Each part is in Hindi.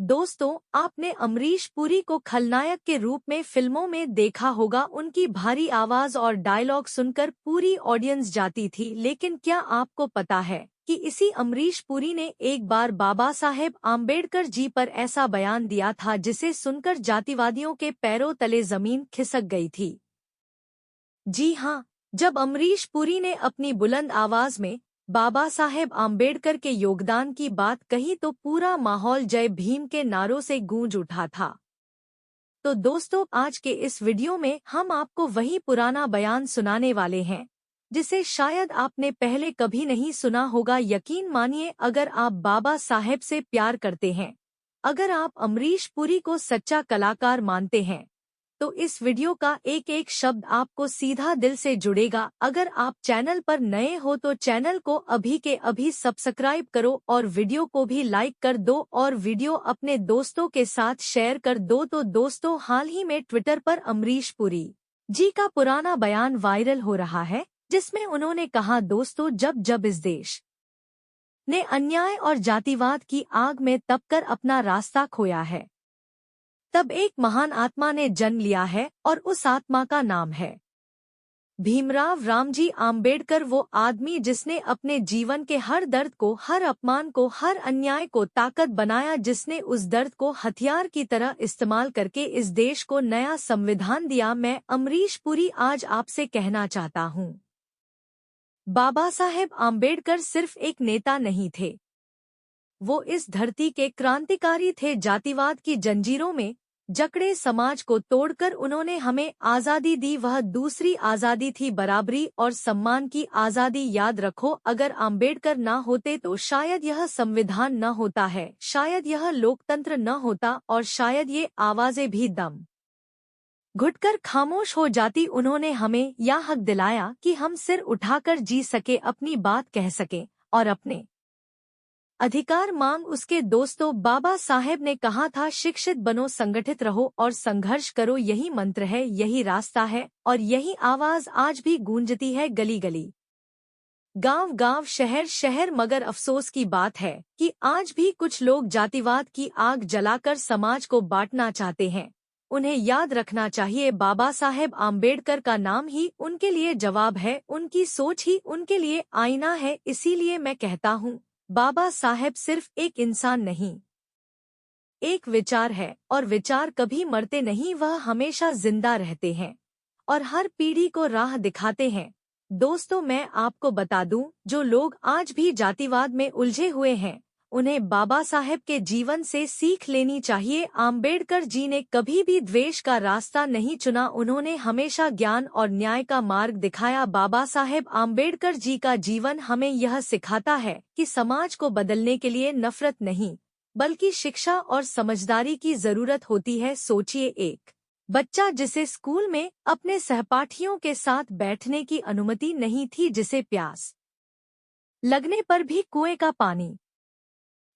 दोस्तों, आपने अमरीश पुरी को खलनायक के रूप में फिल्मों में देखा होगा। उनकी भारी आवाज और डायलॉग सुनकर पूरी ऑडियंस जाती थी। लेकिन क्या आपको पता है कि इसी अमरीश पुरी ने एक बार बाबा साहेब आम्बेडकर जी पर ऐसा बयान दिया था जिसे सुनकर जातिवादियों के पैरों तले जमीन खिसक गई थी। जी हाँ, जब अमरीश पुरी ने अपनी बुलंद आवाज में बाबा साहेब आम्बेडकर के योगदान की बात कही तो पूरा माहौल जय भीम के नारों से गूंज उठा था। तो दोस्तों, आज के इस वीडियो में हम आपको वही पुराना बयान सुनाने वाले हैं जिसे शायद आपने पहले कभी नहीं सुना होगा। यकीन मानिए, अगर आप बाबा साहेब से प्यार करते हैं, अगर आप अमरीश पुरी को सच्चा कलाकार मानते हैं, तो इस वीडियो का एक एक शब्द आपको सीधा दिल से जुड़ेगा। अगर आप चैनल पर नए हो तो चैनल को अभी के अभी सब्सक्राइब करो और वीडियो को भी लाइक कर दो और वीडियो अपने दोस्तों के साथ शेयर कर दो। तो दोस्तों, हाल ही में ट्विटर पर अमरीश पुरी जी का पुराना बयान वायरल हो रहा है जिसमें उन्होंने कहा, दोस्तों, जब जब इस देश ने अन्याय और जातिवाद की आग में तपकर अपना रास्ता खोया है, तब एक महान आत्मा ने जन्म लिया है और उस आत्मा का नाम है भीमराव रामजी आम्बेडकर। वो आदमी जिसने अपने जीवन के हर दर्द को, हर अपमान को, हर अन्याय को ताकत बनाया, जिसने उस दर्द को हथियार की तरह इस्तेमाल करके इस देश को नया संविधान दिया। मैं अमरीश पुरी आज आपसे कहना चाहता हूँ, बाबा साहेब आम्बेडकर सिर्फ एक नेता नहीं थे, वो इस धरती के क्रांतिकारी थे। जातिवाद की जंजीरों में जकड़े समाज को तोड़कर उन्होंने हमें आजादी दी। वह दूसरी आजादी थी, बराबरी और सम्मान की आजादी। याद रखो, अगर आम्बेडकर न होते तो शायद यह संविधान न होता है, शायद यह लोकतंत्र न होता और शायद ये आवाजें भी दम घुटकर खामोश हो जाती। उन्होंने हमें यह हक दिलाया कि हम सिर उठाकर जी सके, अपनी बात कह सके और अपने अधिकार मांग उसके। दोस्तों, बाबा साहेब ने कहा था, शिक्षित बनो, संगठित रहो और संघर्ष करो। यही मंत्र है, यही रास्ता है और यही आवाज आज भी गूंजती है गली गली, गांव गांव, शहर शहर। मगर अफसोस की बात है कि आज भी कुछ लोग जातिवाद की आग जलाकर समाज को बांटना चाहते हैं। उन्हें याद रखना चाहिए, बाबा साहेब आम्बेडकर का नाम ही उनके लिए जवाब है, उनकी सोच ही उनके लिए आईना है। इसीलिए मैं कहता हूँ, बाबा साहेब सिर्फ एक इंसान नहीं, एक विचार है और विचार कभी मरते नहीं, वह हमेशा जिंदा रहते हैं और हर पीढ़ी को राह दिखाते हैं। दोस्तों, मैं आपको बता दूं, जो लोग आज भी जातिवाद में उलझे हुए हैं, उन्हें बाबा साहेब के जीवन से सीख लेनी चाहिए। आम्बेडकर जी ने कभी भी द्वेष का रास्ता नहीं चुना, उन्होंने हमेशा ज्ञान और न्याय का मार्ग दिखाया। बाबा साहेब आम्बेडकर जी का जीवन हमें यह सिखाता है कि समाज को बदलने के लिए नफरत नहीं, बल्कि शिक्षा और समझदारी की जरूरत होती है। सोचिए, एक बच्चा जिसे स्कूल में अपने सहपाठियों के साथ बैठने की अनुमति नहीं थी, जिसे प्यास लगने पर भी कुएं का पानी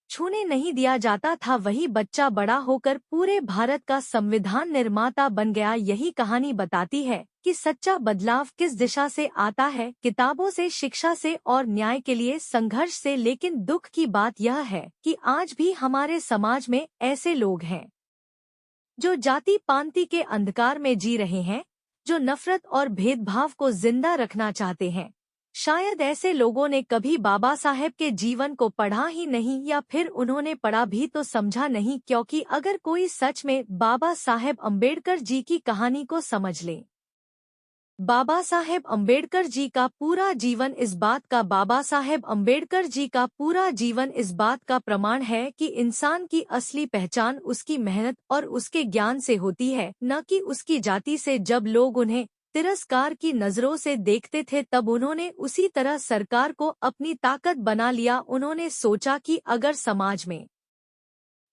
छूने नहीं दिया जाता था, वही बच्चा बड़ा होकर पूरे भारत का संविधान निर्माता बन गया। यही कहानी बताती है कि सच्चा बदलाव किस दिशा से आता है, किताबों से, शिक्षा से और न्याय के लिए संघर्ष से। लेकिन दुख की बात यह है कि आज भी हमारे समाज में ऐसे लोग हैं जो जाति पांति के अंधकार में जी रहे हैं, जो नफरत और भेदभाव को जिंदा रखना चाहते हैं। शायद ऐसे लोगों ने कभी बाबा साहेब के जीवन को पढ़ा ही नहीं, या फिर उन्होंने पढ़ा भी तो समझा नहीं। क्योंकि अगर कोई सच में बाबा साहेब अम्बेडकर जी की कहानी को समझ ले, बाबा साहेब अम्बेडकर जी का पूरा जीवन इस बात का बाबा साहेब अम्बेडकर जी का पूरा जीवन इस बात का प्रमाण है कि इंसान की असली पहचान उसकी मेहनत और उसके ज्ञान से होती है, न कि उसकी जाति से। जब लोग उन्हें तिरस्कार की नजरों से देखते थे, तब उन्होंने उसी तरह सरकार को अपनी ताकत बना लिया। उन्होंने सोचा कि अगर समाज में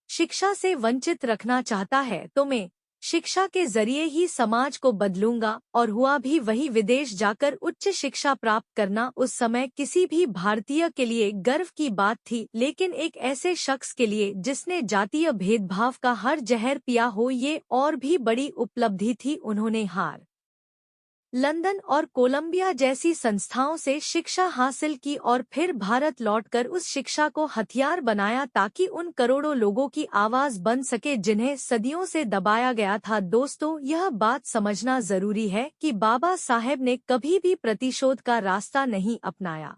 शिक्षा से वंचित रखना चाहता है तो मैं शिक्षा के जरिए ही समाज को बदलूंगा, और हुआ भी वही। विदेश जाकर उच्च शिक्षा प्राप्त करना उस समय किसी भी भारतीय के लिए गर्व की बात थी, लेकिन एक ऐसे शख्स के लिए जिसने जातीय भेदभाव का हर जहर पिया हो, ये और भी बड़ी उपलब्धि थी। उन्होंने हार लंदन और कोलंबिया जैसी संस्थाओं से शिक्षा हासिल की और फिर भारत लौटकर उस शिक्षा को हथियार बनाया ताकि उन करोड़ों लोगों की आवाज बन सके जिन्हें सदियों से दबाया गया था। दोस्तों, यह बात समझना जरूरी है कि बाबा साहेब ने कभी भी प्रतिशोध का रास्ता नहीं अपनाया।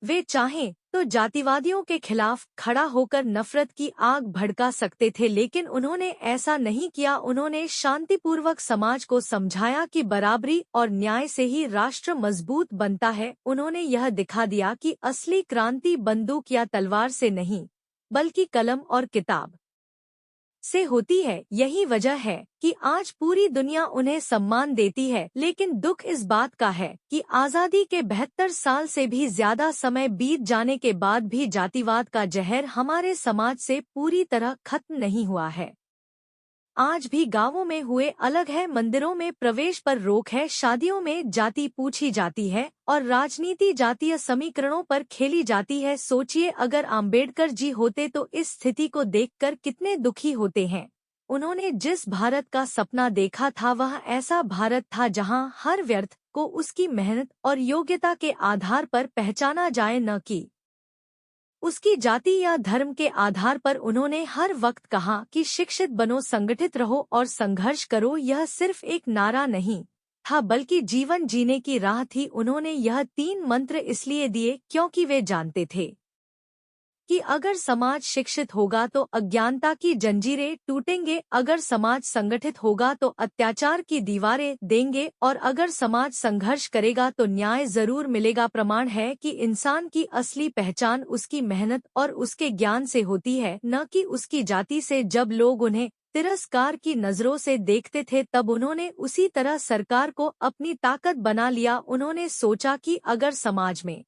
वे चाहें तो जातिवादियों के खिलाफ खड़ा होकर नफरत की आग भड़का सकते थे, लेकिन उन्होंने ऐसा नहीं किया। उन्होंने शांतिपूर्वक समाज को समझाया कि बराबरी और न्याय से ही राष्ट्र मजबूत बनता है। उन्होंने यह दिखा दिया कि असली क्रांति बंदूक या तलवार से नहीं, बल्कि कलम और किताब से होती है। यही वजह है कि आज पूरी दुनिया उन्हें सम्मान देती है। लेकिन दुख इस बात का है कि आज़ादी के 72 साल से भी ज्यादा समय बीत जाने के बाद भी जातिवाद का जहर हमारे समाज से पूरी तरह खत्म नहीं हुआ है। आज भी गांवों में हुए अलग है, मंदिरों में प्रवेश पर रोक है, शादियों में जाति पूछी जाती है और राजनीति जातीय समीकरणों पर खेली जाती है। सोचिए, अगर आम्बेडकर जी होते तो इस स्थिति को देखकर कितने दुखी होते हैं। उन्होंने जिस भारत का सपना देखा था वह ऐसा भारत था जहां हर व्यक्ति को उसकी मेहनत और योग्यता के आधार पर पहचाना जाए, न कि उसकी जाति या धर्म के आधार पर। उन्होंने हर वक्त कहा कि शिक्षित बनो, संगठित रहो और संघर्ष करो। यह सिर्फ एक नारा नहीं था बल्कि जीवन जीने की राह थी। उन्होंने यह 3 मंत्र इसलिए दिए क्योंकि वे जानते थे कि अगर समाज शिक्षित होगा तो अज्ञानता की जंजीरें टूटेंगे, अगर समाज संगठित होगा तो अत्याचार की दीवारें देंगे और अगर समाज संघर्ष करेगा तो न्याय जरूर मिलेगा। प्रमाण है कि इंसान की असली पहचान उसकी मेहनत और उसके ज्ञान से होती है, न कि उसकी जाति से। जब लोग उन्हें तिरस्कार की नजरों से देखते थे तब उन्होंने उसी तरह सरकार को अपनी ताकत बना लिया। उन्होंने सोचा कि अगर समाज में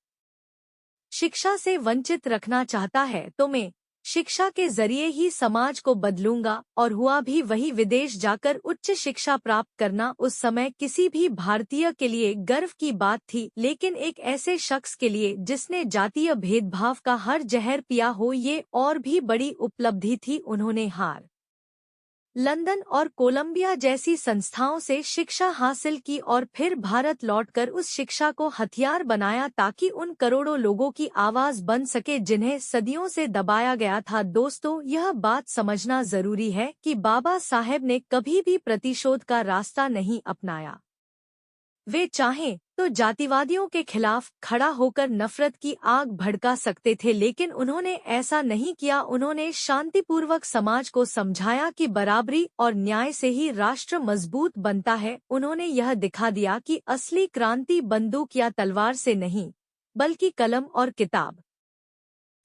शिक्षा से वंचित रखना चाहता है तो मैं शिक्षा के जरिए ही समाज को बदलूंगा, और हुआ भी वही। विदेश जाकर उच्च शिक्षा प्राप्त करना उस समय किसी भी भारतीय के लिए गर्व की बात थी, लेकिन एक ऐसे शख्स के लिए जिसने जातीय भेदभाव का हर जहर पिया हो ये और भी बड़ी उपलब्धि थी। उन्होंने लंदन और कोलंबिया जैसी संस्थाओं से शिक्षा हासिल की और फिर भारत लौटकर उस शिक्षा को हथियार बनाया ताकि उन करोड़ों लोगों की आवाज बन सके जिन्हें सदियों से दबाया गया था। दोस्तों, यह बात समझना जरूरी है कि बाबा साहेब ने कभी भी प्रतिशोध का रास्ता नहीं अपनाया। वे चाहें तो जातिवादियों के खिलाफ खड़ा होकर नफरत की आग भड़का सकते थे, लेकिन उन्होंने ऐसा नहीं किया। उन्होंने शांतिपूर्वक समाज को समझाया कि बराबरी और न्याय से ही राष्ट्र मजबूत बनता है। उन्होंने यह दिखा दिया कि असली क्रांति बंदूक या तलवार से नहीं, बल्कि कलम और किताब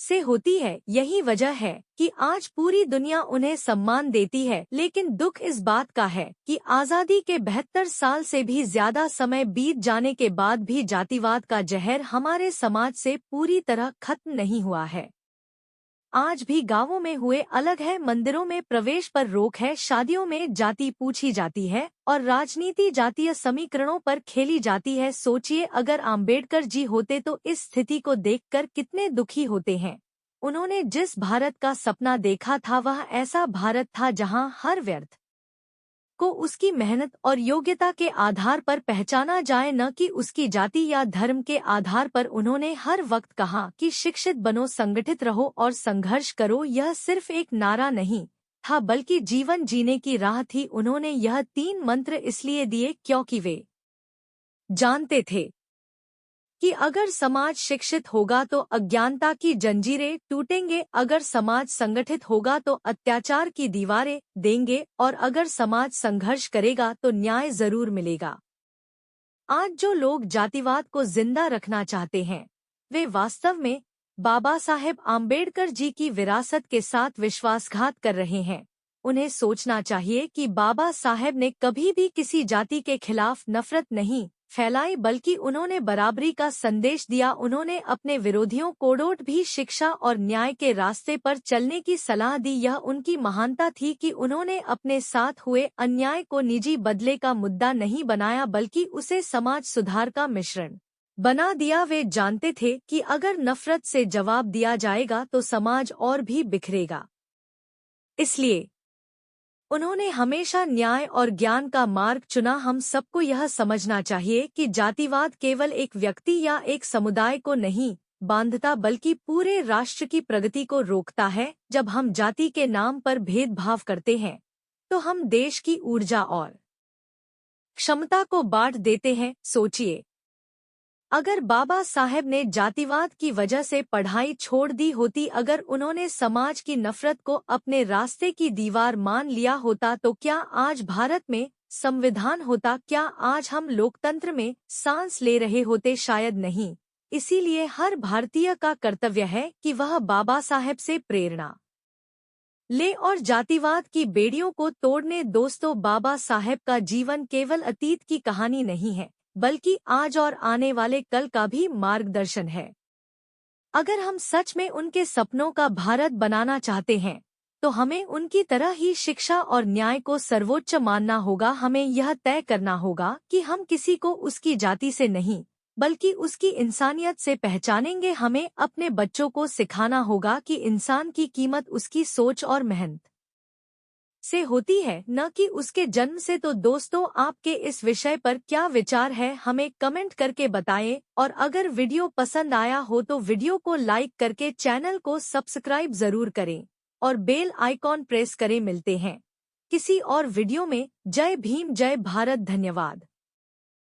से होती है। यही वजह है कि आज पूरी दुनिया उन्हें सम्मान देती है। लेकिन दुख इस बात का है कि आज़ादी के 72 साल से भी ज्यादा समय बीत जाने के बाद भी जातिवाद का जहर हमारे समाज से पूरी तरह खत्म नहीं हुआ है। आज भी गांवों में हुए अलग है, मंदिरों में प्रवेश पर रोक है, शादियों में जाति पूछी जाती है और राजनीति जातीय समीकरणों पर खेली जाती है। सोचिए, अगर आम्बेडकर जी होते तो इस स्थिति को देखकर कितने दुखी होते हैं। उन्होंने जिस भारत का सपना देखा था वह ऐसा भारत था जहां हर व्यक्ति को उसकी मेहनत और योग्यता के आधार पर पहचाना जाए, न कि उसकी जाति या धर्म के आधार पर। उन्होंने हर वक्त कहा कि शिक्षित बनो, संगठित रहो और संघर्ष करो। यह सिर्फ एक नारा नहीं था बल्कि जीवन जीने की राह थी। उन्होंने यह 3 मंत्र इसलिए दिए क्योंकि वे जानते थे कि अगर समाज शिक्षित होगा तो अज्ञानता की जंजीरें टूटेंगे, अगर समाज संगठित होगा तो अत्याचार की दीवारें देंगे और अगर समाज संघर्ष करेगा तो न्याय जरूर मिलेगा। आज जो लोग जातिवाद को जिंदा रखना चाहते हैं वे वास्तव में बाबा साहेब आम्बेडकर जी की विरासत के साथ विश्वासघात कर रहे हैं। उन्हें सोचना चाहिए कि बाबा साहेब ने कभी भी किसी जाति के खिलाफ नफरत नहीं फैलाई बल्कि उन्होंने बराबरी का संदेश दिया। उन्होंने अपने विरोधियों को डोट भी शिक्षा और न्याय के रास्ते पर चलने की सलाह दी। यह उनकी महानता थी कि उन्होंने अपने साथ हुए अन्याय को निजी बदले का मुद्दा नहीं बनाया बल्कि उसे समाज सुधार का मिश्रण बना दिया। वे जानते थे कि अगर नफरत से जवाब दिया जाएगा तो समाज और भी बिखरेगा। इसलिए उन्होंने हमेशा न्याय और ज्ञान का मार्ग चुना। हम सबको यह समझना चाहिए कि जातिवाद केवल एक व्यक्ति या एक समुदाय को नहीं बांधता, बल्कि पूरे राष्ट्र की प्रगति को रोकता है। जब हम जाति के नाम पर भेदभाव करते हैं तो हम देश की ऊर्जा और क्षमता को बांट देते हैं। सोचिए, अगर बाबा साहेब ने जातिवाद की वजह से पढ़ाई छोड़ दी होती, अगर उन्होंने समाज की नफरत को अपने रास्ते की दीवार मान लिया होता, तो क्या आज भारत में संविधान होता? क्या आज हम लोकतंत्र में सांस ले रहे होते? शायद नहीं। इसीलिए हर भारतीय का कर्तव्य है कि वह बाबा साहेब से प्रेरणा ले और जातिवाद की बेड़ियों को तोड़ने। दोस्तों, बाबा साहेब का जीवन केवल अतीत की कहानी नहीं है, बल्कि आज और आने वाले कल का भी मार्गदर्शन है। अगर हम सच में उनके सपनों का भारत बनाना चाहते हैं तो हमें उनकी तरह ही शिक्षा और न्याय को सर्वोच्च मानना होगा। हमें यह तय करना होगा कि हम किसी को उसकी जाति से नहीं, बल्कि उसकी इंसानियत से पहचानेंगे। हमें अपने बच्चों को सिखाना होगा कि इंसान की कीमत उसकी सोच और मेहनत से होती है, न कि उसके जन्म से। तो दोस्तों, आपके इस विषय पर क्या विचार है, हमें कमेंट करके बताएं। और अगर वीडियो पसंद आया हो तो वीडियो को लाइक करके चैनल को सब्सक्राइब जरूर करें और बेल आइकॉन प्रेस करें। मिलते हैं किसी और वीडियो में। जय भीम, जय भारत, धन्यवाद।